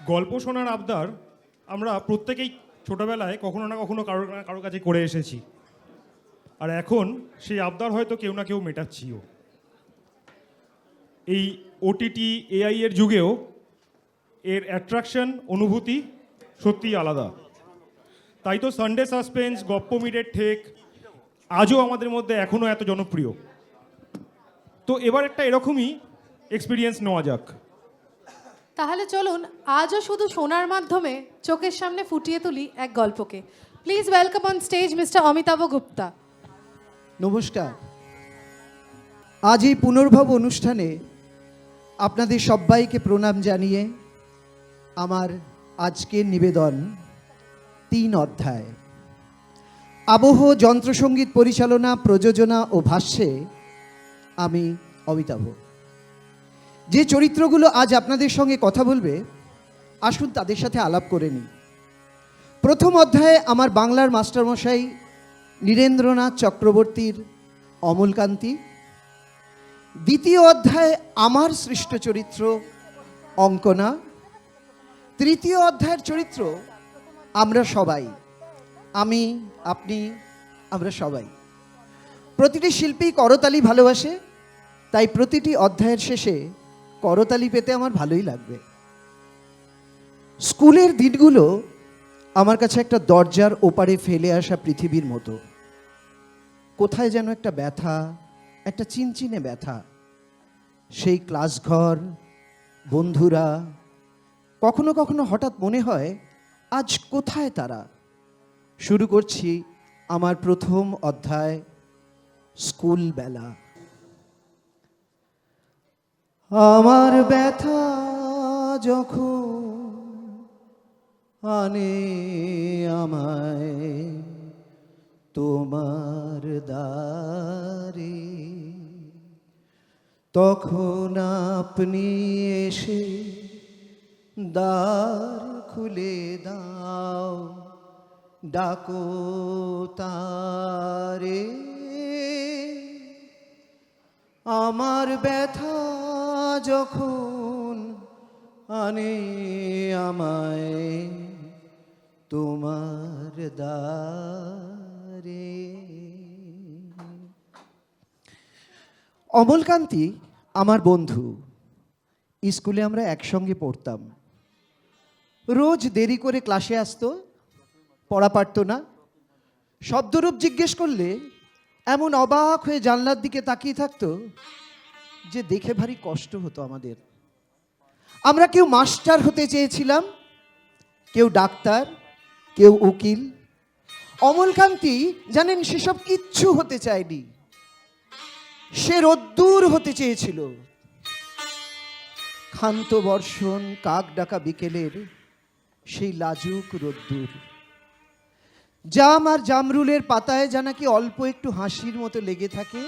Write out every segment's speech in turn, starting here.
গল্প শোনার আবদার আমরা প্রত্যেকেই ছোটবেলায় কখনো না কখনো কারোর কাছে করে এসেছি, আর এখন সেই আবদার হয়তো কেউ না কেউ মেটাচ্ছিও। এই ওটিটি এআই এর যুগেও এর অ্যাট্রাকশন অনুভূতি সত্যিই আলাদা। তাই তো সানডে সাসপেন্স, গপ্প মিডের ঠেক আজও আমাদের মধ্যে এখনও এত জনপ্রিয়। তো এবার একটা এরকমই এক্সপিরিয়েন্স নেওয়া যাক। তাহলে চলুন আজও শুধু শোনার মাধ্যমে চোখের সামনে ফুটিয়ে তুলি এক গল্পকে। Please welcome on stage mister Amitabh Gupta. নমস্কার। আজ এই পুনর্ভব অনুষ্ঠানে আপনাদের সবাইকে প্রণাম জানিয়ে আমার আজকের নিবেদন 3 অধ্যায়। আবহ যন্ত্রসঙ্গীত পরিচালনা, প্রযোজনা ও ভাষ্যে আমি অমিতাভ। যে চরিত্রগুলো আজ আপনাদের সঙ্গে কথা বলবে, আসুন তাদের সাথে আলাপ করে নিই। প্রথম অধ্যায়ে আমার বাংলার মাস্টারমশাই নীরেন্দ্রনাথ চক্রবর্তীর অমলকান্তি। দ্বিতীয় অধ্যায়ে আমার সৃষ্ট চরিত্র অঙ্কনা। তৃতীয় অধ্যায়ের চরিত্র আমরা সবাই, আমি, আপনি, আমরা সবাই। প্রতিটি শিল্পী করতালি ভালোবাসে, তাই প্রতিটি অধ্যায়ের শেষে করতালি পেতে আমার ভালোই লাগবে। স্কুলের দিনগুলো আমার কাছে একটা দরজার ওপারে ফেলে আসা পৃথিবীর মতো। কোথায় যেন একটা ব্যথা, একটা চিনচিনে ব্যথা। সেই ক্লাসঘর, বন্ধুরা, কখনো কখনো হঠাৎ মনে হয় আজ কোথায় তারা। শুরু করছি আমার প্রথম অধ্যায়, স্কুল বেলা। আমার ব্যথা যখন আনে আমায় তোমার দ্বারে, তখন আপনি এসে দ্বার খুলে দাও, ডাকো তারে। আমার ব্যথা যখন আনে আমায় তোমার দ্বারে। অমলকান্তি আমার বন্ধু। স্কুলে আমরা একসঙ্গে পড়তাম। রোজ দেরি করে ক্লাসে আসতো, পড়া পারত না। শব্দরূপ জিজ্ঞেস করলে এমন অবাক হয়ে জানলার দিকে তাকিয়ে থাকতো যে দেখে ভারী কষ্ট হতো আমাদের। আমরা কেউ মাস্টার হতে চেয়েছিলাম, কেউ ডাক্তার, কেউ উকিল। অমলকান্তি জানেন সেসব কিচ্ছু হতে চায়নি। সে রোদ্দুর হতে চেয়েছিল। ক্ষান্ত বর্ষণ, কাক ডাকা বিকেলের সেই লাজুক রোদ্দুর। জাম আর জামরুলের পাতায় যা নাকি অল্প একটু হাসির মতো লেগে থাকে,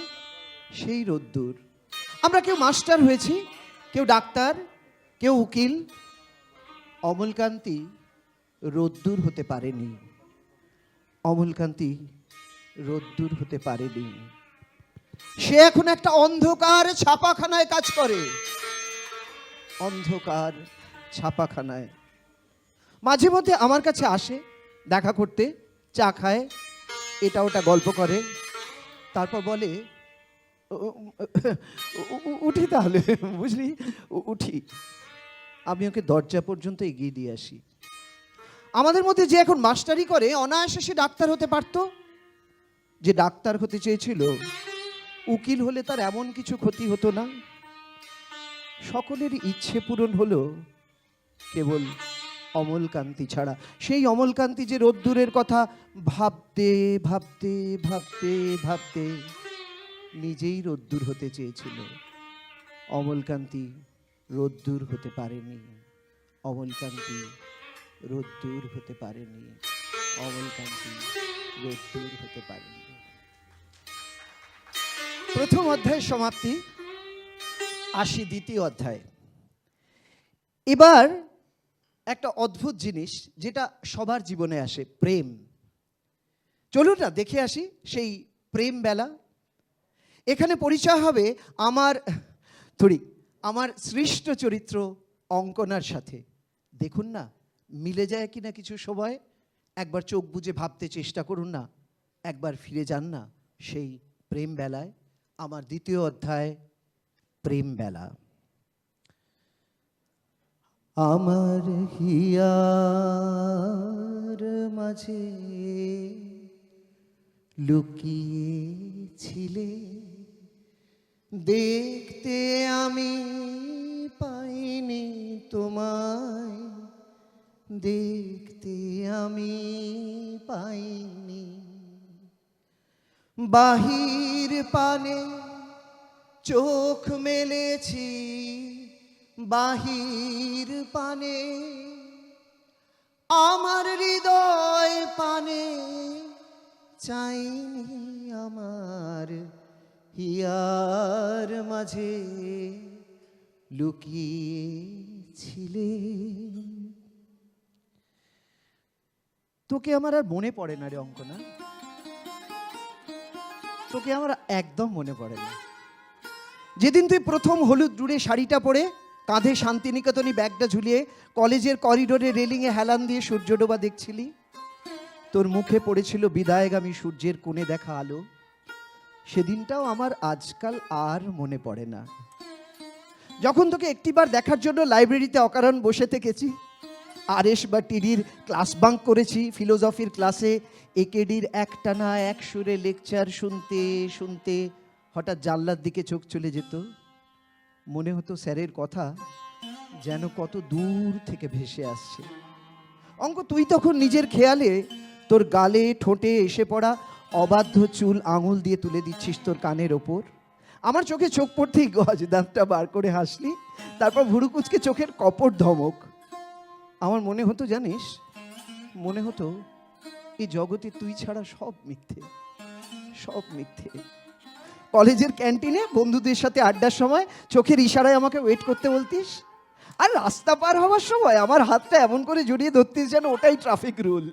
সেই রোদ্দুর। আমরা কেউ মাস্টার হয়েছি, কেউ ডাক্তার, কেউ উকিল। অমলকান্তি রোদ্দুর হতে পারেনি। অমলকান্তি রোদ্দুর হতে পারেনি। সে এখন একটা অন্ধকার ছাপাখানায় কাজ করে। অন্ধকার ছাপাখানায় মাঝে মধ্যে আমার কাছে আসে দেখা করতে, চা খায়, এটা ওটা গল্প করে, তারপর বলে উঠি তাহলে, বুঝলি, উঠি। আমি ওকে দরজা পর্যন্ত এগিয়ে দিয়ে আসি। আমাদের মধ্যে যে এখন মাস্টারি করে, অনায়াসে সে ডাক্তার হতে পারত। যে ডাক্তার হতে চেয়েছিল, উকিল হলে তার এমন কিছু ক্ষতি হতো না। সকলের ইচ্ছে পূরণ হলো, কেবল অমলকান্তি ছাড়া। সেই অমলকান্তি যে রোদ্দুরের কথা ভাবতে ভাবতে ভাবতে ভাবতে নিজেই রোদ্দুর হতে চেয়েছিল। অমলকান্তি রোদ্দুর হতে পারেনি। অমলকান্তি রোদ্দুর হতে পারেনি। অমলকান্তি রোদ্দুর হতে পারেনি। প্রথম অধ্যায়ের সমাপ্তি। আসি দ্বিতীয় অধ্যায়। এবার একটা অদ্ভুত জিনিস যেটা সবার জীবনে আসে, প্রেম। চলুন না দেখে আসি সেই প্রেম বেলা। এখানে পরিচয় হবে আমার সৃষ্ট চরিত্র অঙ্কনার সাথে। দেখুন না মিলে যায় কি না কিছু সময়। একবার চোখ বুজে ভাবতে চেষ্টা করুন না, একবার ফিরে যান না সেই প্রেম বেলায়। আমার দ্বিতীয় অধ্যায়, প্রেম বেলা। আমার হিয়ার মাঝে লুকিয়েছিলে, দেখতে আমি পাইনি তোমায়, দেখতে আমি পাইনি। বাহির পানে চোখ মেলেছি, বাহির পানে আমার হৃদয় পানে চাইনি। আমার হিয়ার মাঝে লুকিয়েছিলে। তোকে আমার আর মনে পড়ে না রে অঙ্কনা, তোকে আমার একদম মনে পড়ে না। যেদিন তুই প্রথম হলুদ রুড়ে শাড়িটা পরে কাঁধে শান্তিনিকেতনী ব্যাগটা ঝুলিয়ে কলেজের করিডোরে রেলিংয়ে হেলান দিয়ে সূর্যডোবা দেখছিলি, তোর মুখে পড়েছিল বিদায়গামী সূর্যের কোণে দেখা আলো, সেদিনটাও আমার আজকাল আর মনে পড়ে না। যখন তোকে একটিবার দেখার জন্য লাইব্রেরিতে অকারণ বসে থেকেছি, আরএস বা টিডির ক্লাস বাঙ্ক করেছি, ফিলোসফির ক্লাসে একেডির একটানা এক সুরে লেকচার শুনতে শুনতে হঠাৎ জানলার দিকে চোখ চলে যেত, মনে হতো স্যারের কথা যেন কত দূর থেকে ভেসে আসছে। অঙ্ক তুই তখন নিজের খেয়ালে তোর গালে ঠোঁটে এসে পড়া অবাধ্য চুল আঙুল দিয়ে তুলে দিচ্ছিস তোর কানের ওপর। আমার চোখে চোখ পড়তেই গজ দাঁতটা বার করে হাসলি, তারপর ভুরু কুচকে চোখের কপট ধমক। আমার মনে হতো জানিস, মনে হতো এই জগতে তুই ছাড়া সব মিথ্যে, সব মিথ্যে। কলেজের ক্যান্টিনে বন্ধুদের সাথে আড্ডার সময় চোখের ইশারায় আমাকে ওয়েট করতে বলতিস, আর রাস্তা পার হওয়ার সময় আমার হাতটা এমন করে জড়িয়ে ধরতিস যেন ওটাই ট্রাফিক রুল।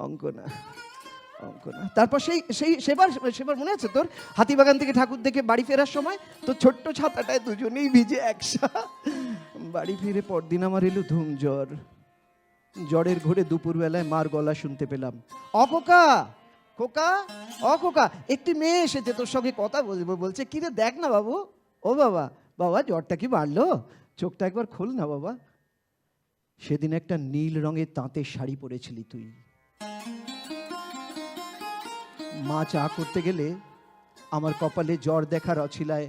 অঙ্কনা, অঙ্কনা। তারপর সেবার মনে আছে তোর, হাতিবাগান থেকে ঠাকুর দেখে বাড়ি ফেরার সময় তোর ছোট্ট ছাতাটায় দুজনেই ভিজে একসা। বাড়ি ফিরে পরদিন আমার এলো ধুম জ্বর। জ্বরের ঘোরে দুপুরবেলায় মার গলা শুনতে পেলাম, অখোকা, খোকা, অখোকা, একটি মেয়ে এসেছে তোর সঙ্গে কথা বলবো বলছে। কিরে দেখ না বাবু। ও বাবা, বাবা জ্বরটা কি বাড়লো? চোখটা একবার খোল না বাবা। সেদিন একটা নীল রঙের তাঁতের শাড়ি পরেছিলি তুই। মা চা করতে গেলে আমার কপালে জ্বর দেখার অছিলায়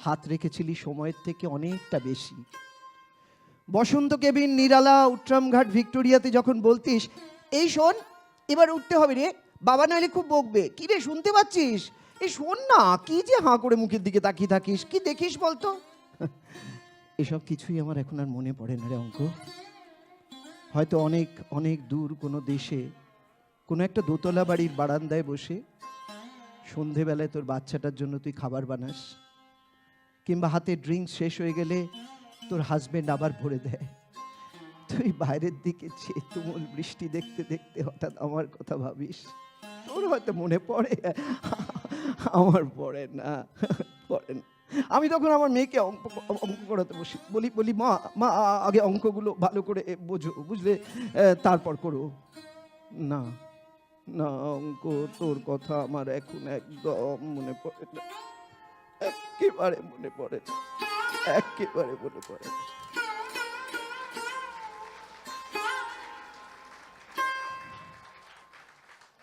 হাত রেখেছিলি সময়ের থেকে অনেকটা বেশি। বসন্ত কেবিন, নিরালা, উট্রামঘাট, ভিক্টোরিয়াতে যখন বলতিস, এই শোন এবার উঠতে হবে রে, বাবা নাহলে খুব বকবে। কি রে শুনতে পাচ্ছিস? এই শোন না, কি যে হাঁ করে মুখের দিকে তাকিয়ে থাকিস, কি দেখিস বলতো? এসব কিছুই আমার এখন আর মনে পড়ে না রে অঙ্ক। হয়তো অনেক অনেক দূর কোনো দেশে কোনো একটা দোতলা বাড়ির বারান্দায় বসে সন্ধেবেলায় তোর বাচ্চাটার জন্য তুই খাবার বানাস, কিংবা হাতে ড্রিঙ্কস শেষ হয়ে গেলে তোর হাজবেন্ড আবার ভরে দেয়। তুই বাইরের দিকে চেয়ে তুমুল বৃষ্টি দেখতে দেখতে হঠাৎ আমার কথা ভাবিস। তোর হয়তো মনে পড়ে, আমার পড়ে না, পড়ে না। আমি তখন আমার মেয়েকে অঙ্ক করাতে বসি, বলি মা মা আগে অঙ্কগুলো ভালো করে বোঝো, বুঝলে, তারপর করো। না না অঙ্ক, তোর কথা আমার এখন একদম মনে পড়ে না, একেবারে মনে পড়ে না, একেবারে মনে পড়ে না।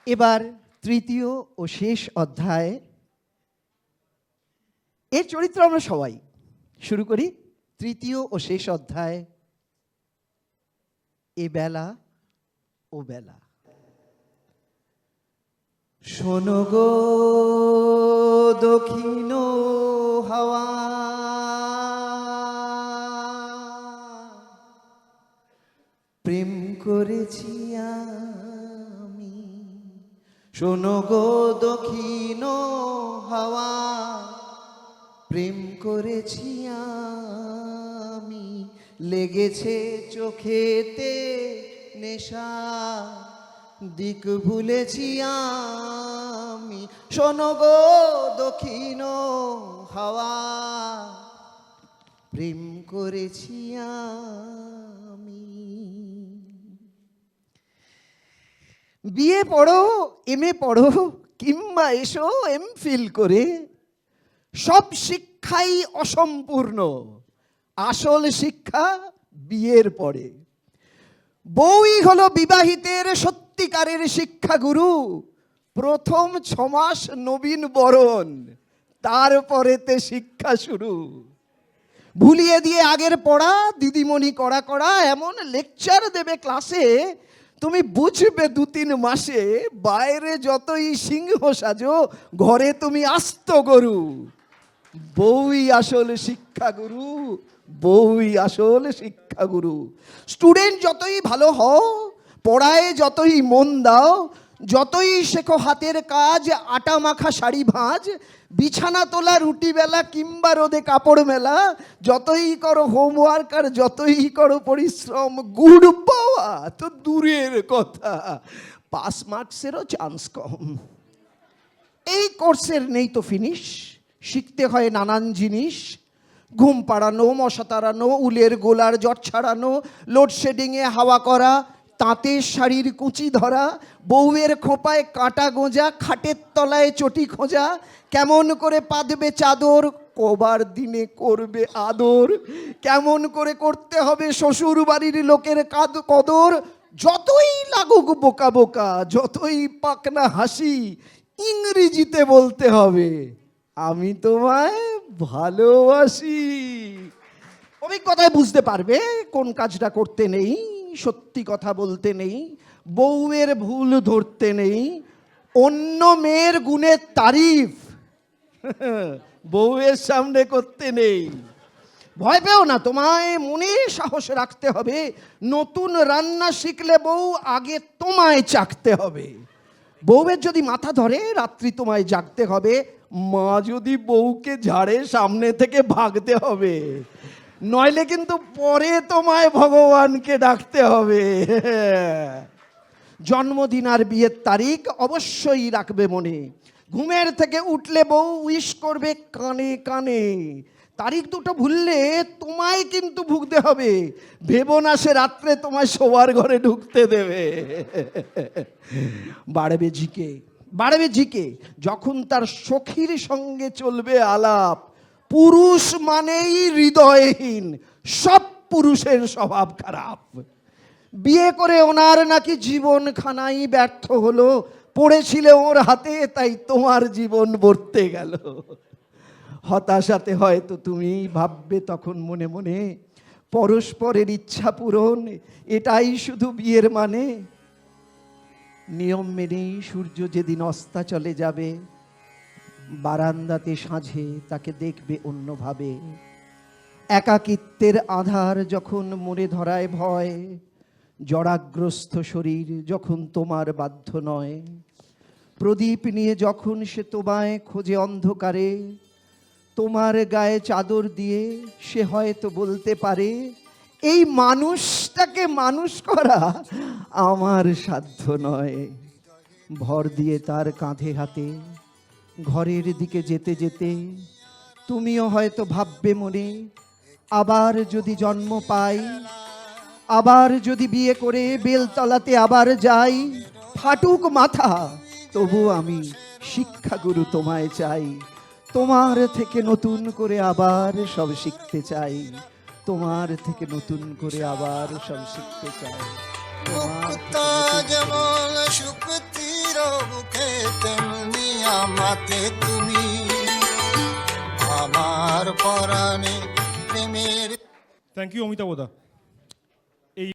এবার তৃতীয় ও শেষ অধ্যায়। এর চরিত্র আমরা সবাই। শুরু করি তৃতীয় ও শেষ অধ্যায়, এ বেলা ও বেলা। শোনো গো দক্ষিণ হাওয়া, প্রেম করেছি আমি। শোনো গো দক্ষিণ হাওয়া, প্রেম করেছি আমি। লেগেছে চোখেতে নেশা, দিক ভুলেছি আমি। শোনো গো দক্ষিণ হাওয়া, প্রেম করেছি আমি। বিএ পড়ো, এমএ পড়ো, কিংবা এসো এমফিল করে, সব শিক্ষাই অসম্পূর্ণ, আসল শিক্ষা বিয়ের পরে। বউই হলো বিবাহিতের সত্যিকারের শিক্ষাগুরু। প্রথম 6 মাস নবীন বরণ, তারপরেতে শিক্ষা শুরু। ভুলিয়ে দিয়ে আগের পড়া, দিদিমণি কড়া কড়া এমন লেকচার দেবে ক্লাসে, তুমি বুঝবে 2-3 মাসে বাইরে যতই সিংহ সাজো, ঘরে তুমি আস্ত গরু। বউই আসল শিক্ষাগুরু, বউই আসল শিক্ষাগুরু। স্টুডেন্ট যতই ভালো হও, পড়ায় যতই মন দাও, যতই শেখো হাতের কাজ, আটা মাখা শাড়ি ভাঁজ, বিছানা তোলা, রুটি বেলা কিংবা রোদে কাপড় মেলা, যতই করো হোমওয়ার্ক আর যতই করো পরিশ্রম, গুড পাওয়া তো দূরের কথা, পাস মার্কসেরও চান্স কম। এই কোর্সের নেই তো ফিনিশ, শিখতে হয় নানান জিনিস, ঘুম পাড়ানো, মশা তাড়ানো, উলের গোলার জট ছাড়ানো, লোডশেডিংয়ে হাওয়া করা, তাঁতের শাড়ির কুচি ধরা, বউয়ের খোঁপায় কাটা গোঁজা, খাটের তলায় চটি খোঁজা, কেমন করে পাতবে চাদর, কবার দিনে করবে আদর, কেমন করে করতে হবে শ্বশুর বাড়ির লোকের কদর, যতই লাগুক বোকা বোকা, যতই পাক না হাসি, ইংরেজিতে বলতে হবে আমি তোমায় ভালোবাসি। অভিজ্ঞতায় বুঝতে পারবে কোন কাজটা করতে নেই, সত্যি কথা বলতে নেই, বউয়ের ভুল ধরতে নেই, অন্য মেয়ের গুণের তারিফ বউয়ের সামনে করতে নেই। ভয় পেও না, তোমায় মনে সাহস রাখতে হবে, নতুন রান্না শিখলে বউ আগে তোমায় চাখতে হবে। বউয়ের যদি মাথা ধরে রাত্রি তোমায় জাগতে হবে, মা যদি বউকে ঝাড়ে সামনে থেকে ভাগতে হবে, নইলে কিন্তু পরে তোমায় ভগবানকে ডাকতে হবে। জন্মদিন আর বিয়ের তারিখ অবশ্যই রাখবে মনে, ঘুমের থেকে উঠলে বউ উইশ করবে কানে কানে, তারিখ দুটো ভুললে তোমায় কিন্তু ভুগতে হবে, ভেবো না সে রাত্রে তোমায় শোবার ঘরে ঢুকতে দেবে। বাড়বে ঝিকে, বাড়বে ঝিকে, যখন তার সখীর সঙ্গে চলবে আলাপ, পুরুষ মানেই হৃদয়হীন, সব পুরুষের স্বভাব খারাপ। বিয়ে করে ওনার নাকি জীবন খানাই ব্যর্থ হলো, পড়েছিলে ওর হাতে তাই তোমার জীবন বর্তে গেল। হতাশাতে হয়তো তুমি ভাববে তখন মনে মনে, পরস্পরের ইচ্ছা পূরণ এটাই শুধু বিয়ের মানে। নিয়ম মেনেই সূর্য যেদিন অস্তা চলে যাবে, বারান্দাতে সাঁঝে তাকে দেখবে অন্যভাবে। একাকিত্বের আধার যখন মনে ধরায় ভয়, জরাগ্রস্ত শরীর যখন তোমার বাধ্য নয়, প্রদীপ নিয়ে যখন সে তোমায় খোঁজে অন্ধকারে, তোমার গায়ে চাদর দিয়ে সে হয়তো বলতে পারে, এই মানুষটাকে মানুষ করা আমার সাধ্য নয়। ভর দিয়ে তার কাঁধে হাতে ঘরের দিকে যেতে যেতে তুমিও হয়তো ভাববে মনে, আবার যদি জন্ম পাই, আবার যদি বিয়ে করে বেলতলাতে আবার যাই, ফাটুক মাথা তবু আমি শিক্ষাগুরু তোমায় চাই। তোমার থেকে নতুন করে আবার সব শিখতে চাই, তোমার থেকে নতুন করে আবার সব শিখতে চাই। মুক্তা যেমন শুকতির মুখে, তেমনি আমাতে তুমি, আমার পরাণে প্রেমের। Thank you Amitabh the.